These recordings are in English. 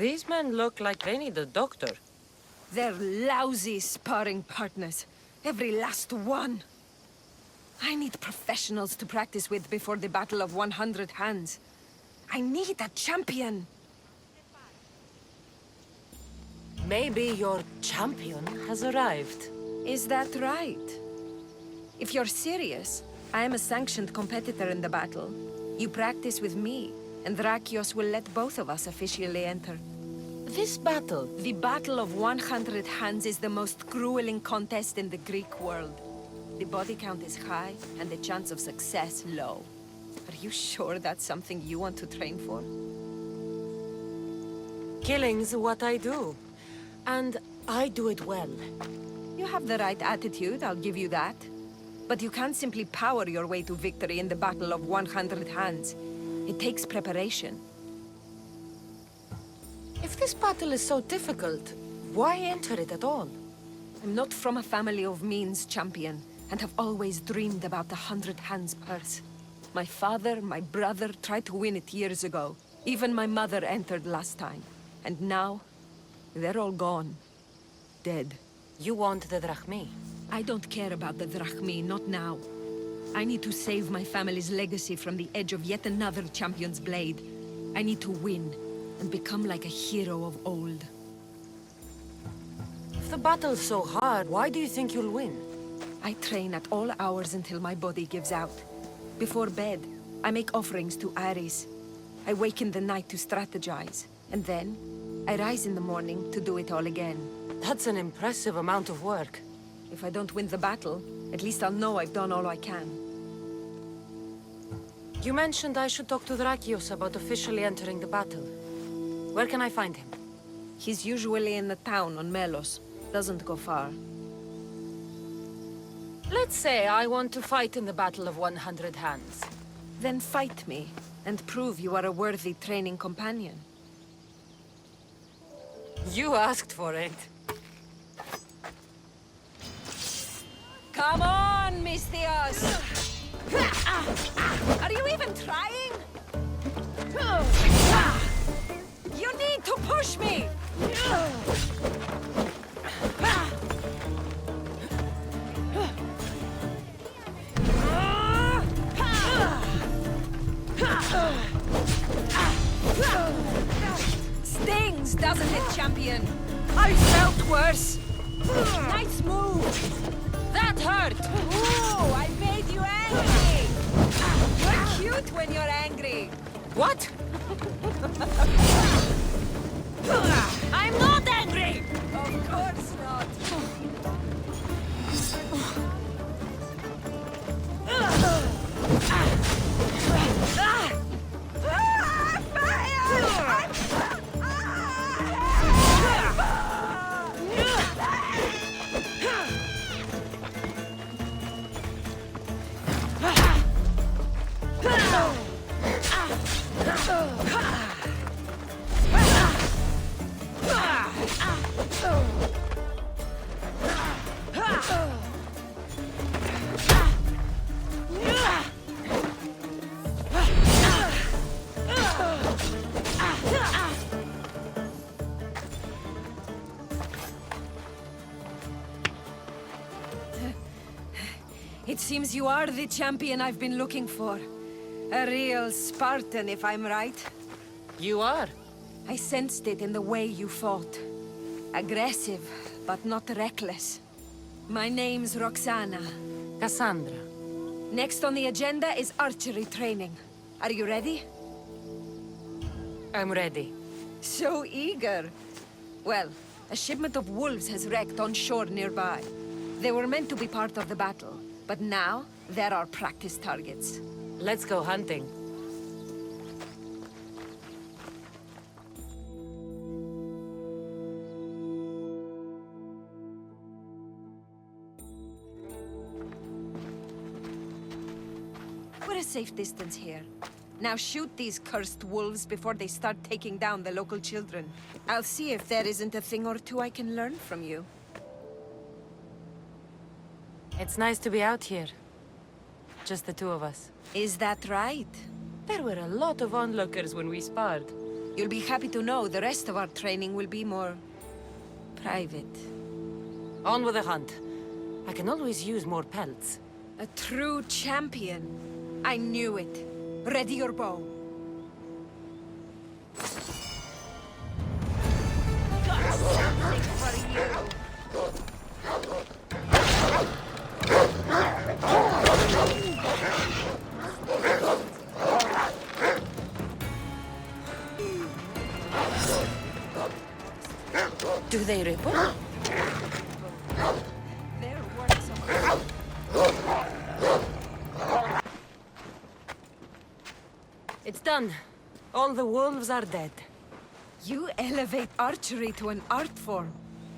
These men look like they need a doctor. They're lousy sparring partners. Every last one. I need professionals to practice with before the Battle of 100 Hands. I need a champion. Maybe your champion has arrived. Is that right? If you're serious, I am a sanctioned competitor in the battle. You practice with me, and Alexios will let both of us officially enter. This battle... The Battle of 100 Hands is the most grueling contest in the Greek world. The body count is high, and the chance of success low. Are you sure that's something you want to train for? Killing's what I do. And I do it well. You have the right attitude, I'll give you that. But you can't simply power your way to victory in the Battle of 100 Hands. It takes preparation. If this battle is so difficult, why enter it at all? I'm not from a family of means, champion, and have always dreamed about the 100 Hands purse. My father, my brother tried to win it years ago. Even my mother entered last time. And now, they're all gone. Dead. You want the drachmi? I don't care about the drachmi, not now. I need to save my family's legacy from the edge of yet another champion's blade. I need to win, and become like a hero of old. If the battle's so hard, why do you think you'll win? I train at all hours until my body gives out. Before bed, I make offerings to Ares. I wake in the night to strategize, and then I rise in the morning to do it all again. That's an impressive amount of work. If I don't win the battle, at least I'll know I've done all I can. You mentioned I should talk to Alexios about officially entering the battle. Where can I find him? He's usually in the town on Melos. Doesn't go far. Let's say I want to fight in the Battle of 100 Hands. Then fight me, and prove you are a worthy training companion. You asked for it. Come on, Mistios! Are you even trying? You need to push me! Stings, doesn't it, champion? I felt worse. Nice move. That hurt. Ooh, I made you angry. You're cute when you're angry. What? I'm not angry. Of course not. It seems you are the champion I've been looking for. A real Spartan, if I'm right. You are. I sensed it in the way you fought. Aggressive, but not reckless. My name's Roxana. Kassandra. Next on the agenda is archery training. Are you ready? I'm ready. So eager. Well, a shipment of wolves has wrecked on shore nearby. They were meant to be part of the battle, but now they're our practice targets. Let's go hunting. We're a safe distance here. Now shoot these cursed wolves before they start taking down the local children. I'll see if there isn't a thing or two I can learn from you. It's nice to be out here. Just the two of us. Is that right? There were a lot of onlookers when we sparred. You'll be happy to know the rest of our training will be more... private. On with the hunt. I can always use more pelts. A true champion. I knew it. Ready your bow. Got something for you. Do they ripple? Their works of art. It's done. All the wolves are dead. You elevate archery to an art form.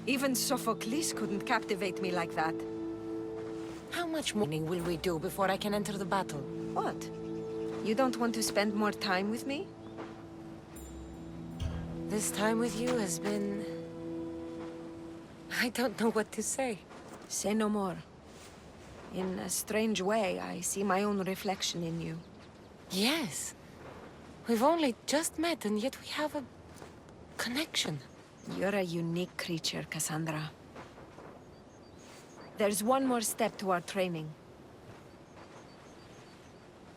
Even Sophocles couldn't captivate me like that. How much more will we do before I can enter the battle? What? You don't want to spend more time with me? This time with you has been... I don't know what to say. Say no more. In a strange way, I see my own reflection in you. Yes. We've only just met, and yet we have a... connection. You're a unique creature, Kassandra. There's one more step to our training.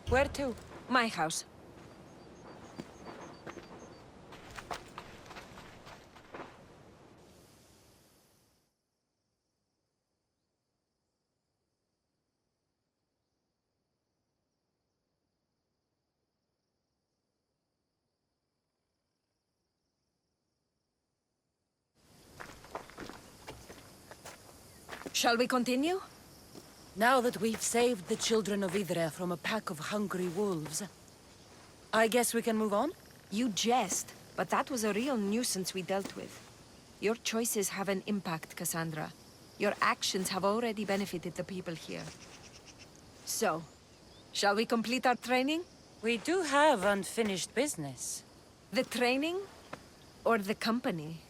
Where to? My house. Shall we continue? Now that we've saved the children of Idre from a pack of hungry wolves, I guess we can move on? You jest, but that was a real nuisance we dealt with. Your choices have an impact, Kassandra. Your actions have already benefited the people here. So, shall we complete our training? We do have unfinished business. The training? Or the company?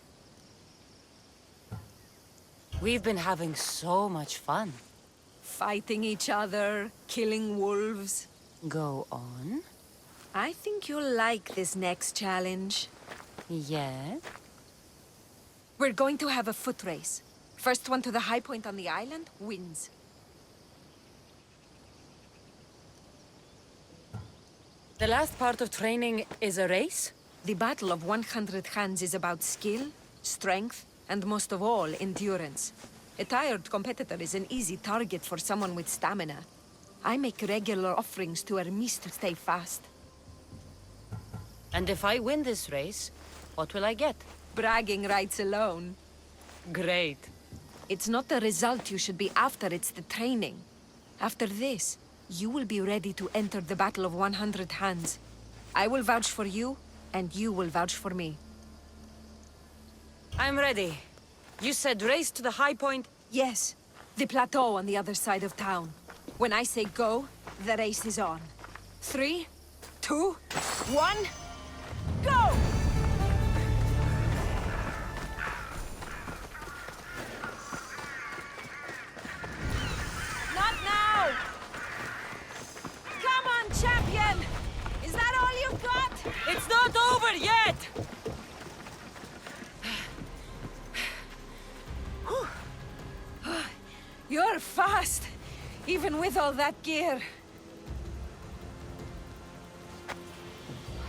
We've been having so much fun. Fighting each other, killing wolves. Go on. I think you'll like this next challenge. Yes? We're going to have a foot race. First one to the high point on the island wins. The last part of training is a race? The Battle of 100 Hands is about skill, strength, and most of all, endurance. A tired competitor is an easy target for someone with stamina. I make regular offerings to Hermes to stay fast. And if I win this race, what will I get? Bragging rights alone. Great. It's not the result you should be after, it's the training. After this, you will be ready to enter the Battle of 100 Hands. I will vouch for you, and you will vouch for me. I'm ready. You said race to the high point? Yes, the plateau on the other side of town. When I say go, the race is on. 3, 2, 1, go! Not now! Come on, champion! Is that all you've got? It's not over yet! You're fast, even with all that gear.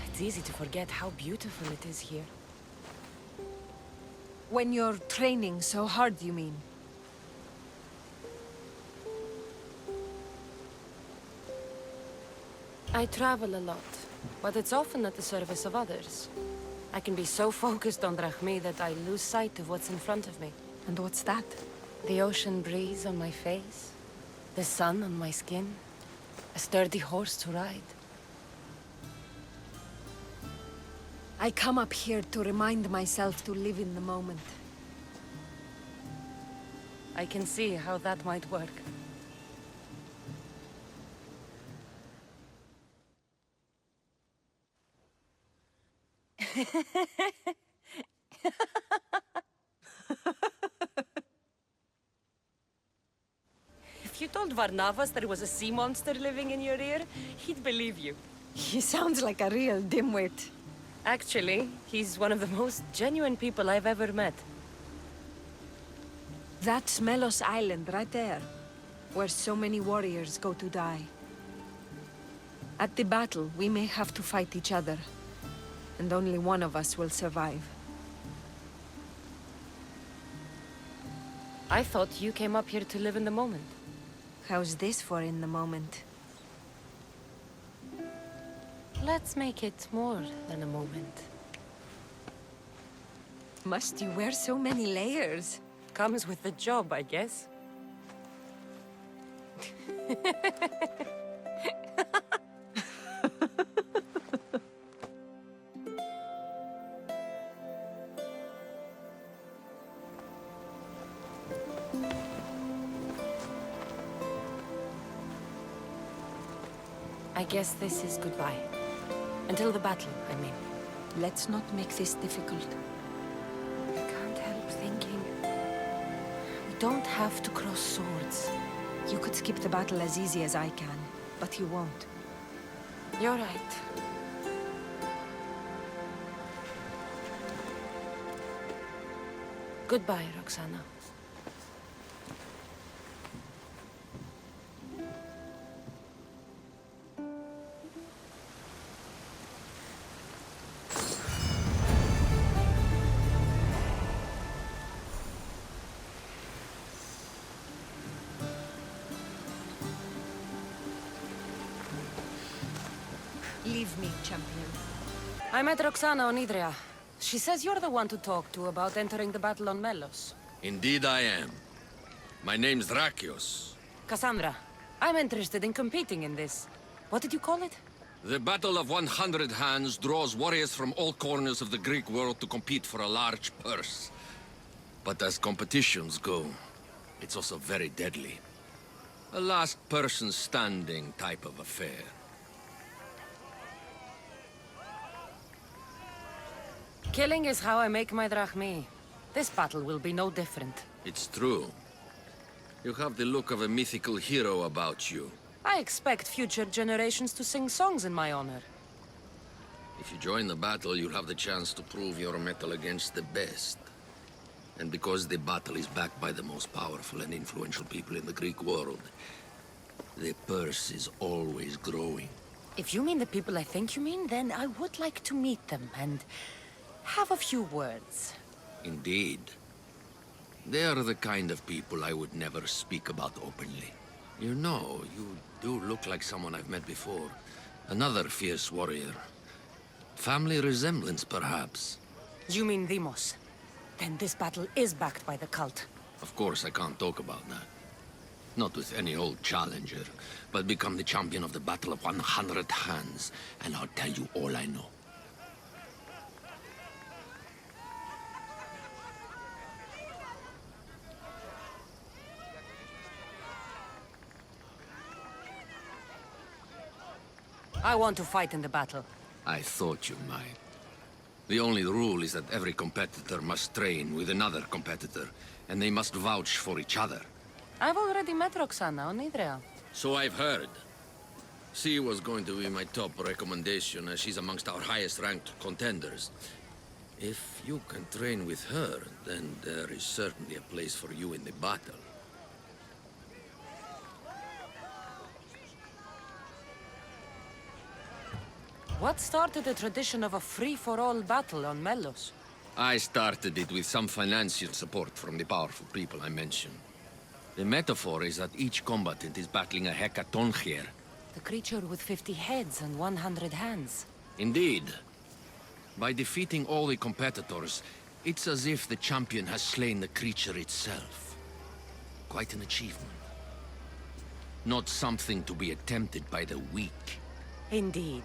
It's easy to forget how beautiful it is here. When you're training so hard, you mean? I travel a lot, but it's often at the service of others. I can be so focused on Drachmi that I lose sight of what's in front of me. And what's that? The ocean breeze on my face, the sun on my skin, a sturdy horse to ride. I come up here to remind myself to live in the moment. I can see how that might work. If you told Varnavas there was a sea monster living in your ear, he'd believe you. He sounds like a real dimwit. Actually, he's one of the most genuine people I've ever met. That's Melos Island right there, where so many warriors go to die. At the battle, we may have to fight each other, and only one of us will survive. I thought you came up here to live in the moment. How's this for in the moment? Let's make it more than a moment. Must you wear so many layers? Comes with the job, I guess. I guess this is goodbye. Until the battle, I mean. Let's not make this difficult. I can't help thinking. We don't have to cross swords. You could skip the battle as easy as I can, but you won't. You're right. Goodbye, Roxana. Leave me, champion. I met Roxana on Idria. She says you're the one to talk to about entering the battle on Melos. Indeed I am. My name's Alexios. Kassandra, I'm interested in competing in this. What did you call it? The Battle of 100 Hands draws warriors from all corners of the Greek world to compete for a large purse. But as competitions go, it's also very deadly. A last person standing type of affair. Killing is how I make my drachmi. This battle will be no different. It's true. You have the look of a mythical hero about you. I expect future generations to sing songs in my honor. If you join the battle, you'll have the chance to prove your mettle against the best. And because the battle is backed by the most powerful and influential people in the Greek world, the purse is always growing. If you mean the people I think you mean, then I would like to meet them and have a few words. Indeed. They are the kind of people I would never speak about openly. You know, you do look like someone I've met before. Another fierce warrior. Family resemblance, perhaps. You mean Demos? Then this battle is backed by the cult. Of course, I can't talk about that. Not with any old challenger, but become the champion of the Battle of 100 Hands, and I'll tell you all I know. I want to fight in the battle. I thought you might. The only rule is that every competitor must train with another competitor, and they must vouch for each other. I've already met Roxana on Idria. So I've heard. She was going to be my top recommendation, as she's amongst our highest-ranked contenders. If you can train with her, then there is certainly a place for you in the battle. What started the tradition of a free-for-all battle on Melos? I started it with some financial support from the powerful people I mentioned. The metaphor is that each combatant is battling a hecatoncheir. The creature with 50 heads and 100 hands. Indeed. By defeating all the competitors, it's as if the champion has slain the creature itself. Quite an achievement. Not something to be attempted by the weak. Indeed.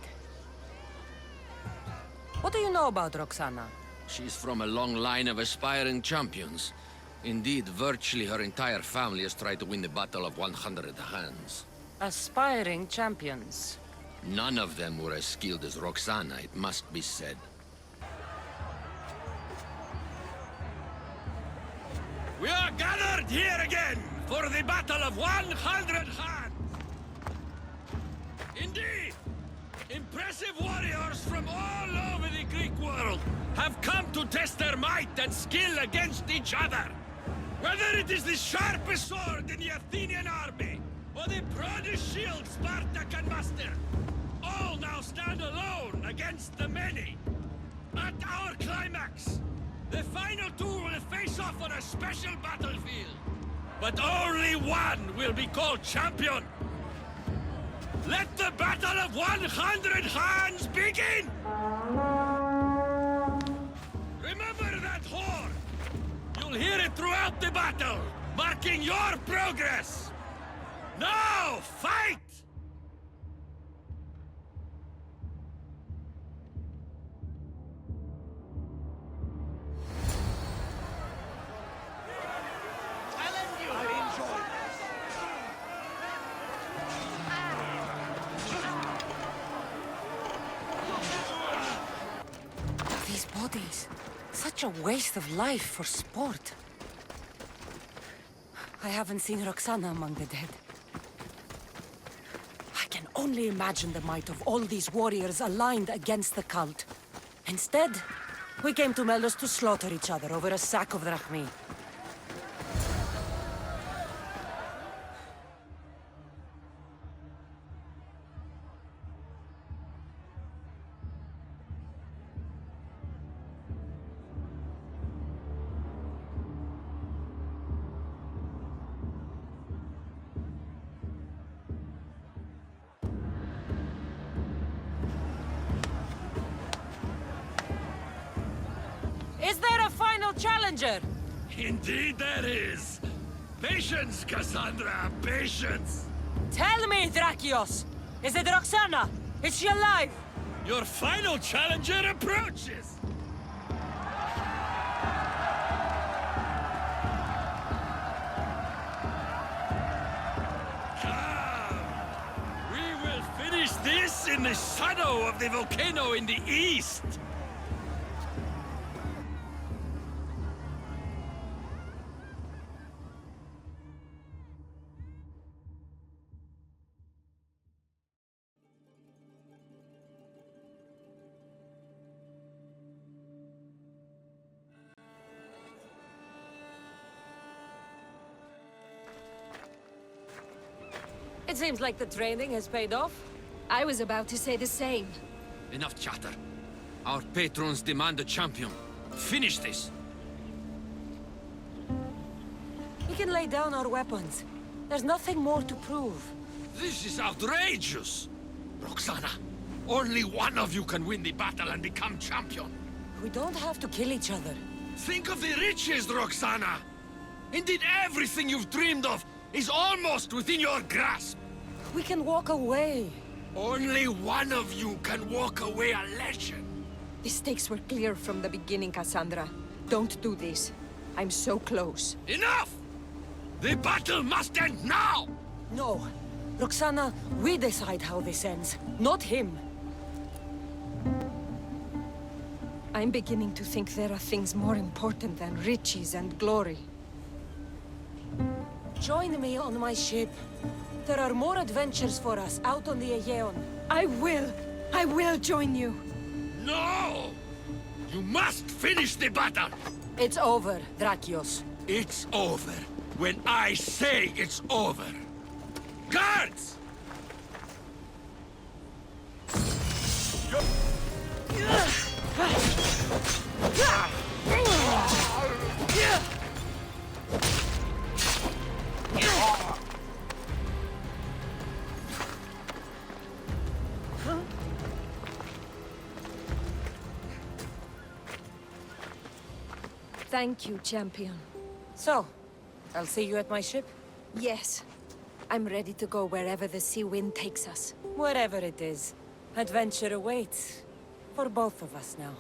What do you know about Roxana? She's from a long line of aspiring champions. Indeed, virtually her entire family has tried to win the Battle of 100 Hands. Aspiring champions. None of them were as skilled as Roxana, it must be said. We are gathered here again for the Battle of 100 Hands! Indeed! Impressive warriors from all over the Greek world have come to test their might and skill against each other. Whether it is the sharpest sword in the Athenian army, or the broadest shield Sparta can muster, all now stand alone against the many. At our climax, the final two will face off on a special battlefield. But only one will be called champion. Let the battle of 100 hands begin! Remember that horn! You'll hear it throughout the battle, marking your progress! Now, fight! These bodies. Such a waste of life for sport. I haven't seen Roxana among the dead. I can only imagine the might of all these warriors aligned against the cult. Instead, we came to Melos to slaughter each other over a sack of drachmi. Is there a final challenger? Indeed there is. Patience, Kassandra, patience. Tell me, Alexios! Is it Roxana? Is she alive? Your final challenger approaches. Come. We will finish this in the shadow of the volcano in the east. It seems like the training has paid off. I was about to say the same. Enough chatter. Our patrons demand a champion. Finish this. We can lay down our weapons. There's nothing more to prove. This is outrageous! Roxana, only one of you can win the battle and become champion. We don't have to kill each other. Think of the riches, Roxana! Indeed, everything you've dreamed of is almost within your grasp. We can walk away. Only one of you can walk away a legend. The stakes were clear from the beginning, Kassandra. Don't do this. I'm so close. Enough! The battle must end now! No. Roxana, we decide how this ends, not him. I'm beginning to think there are things more important than riches and glory. Join me on my ship. There are more adventures for us out on the Aegean. I will join you. No! You must finish the battle! It's over, Alexios. It's over when I say it's over. Guards! Thank you, champion. So, I'll see you at my ship? Yes. I'm ready to go wherever the sea wind takes us. Wherever it is, adventure awaits. For both of us now.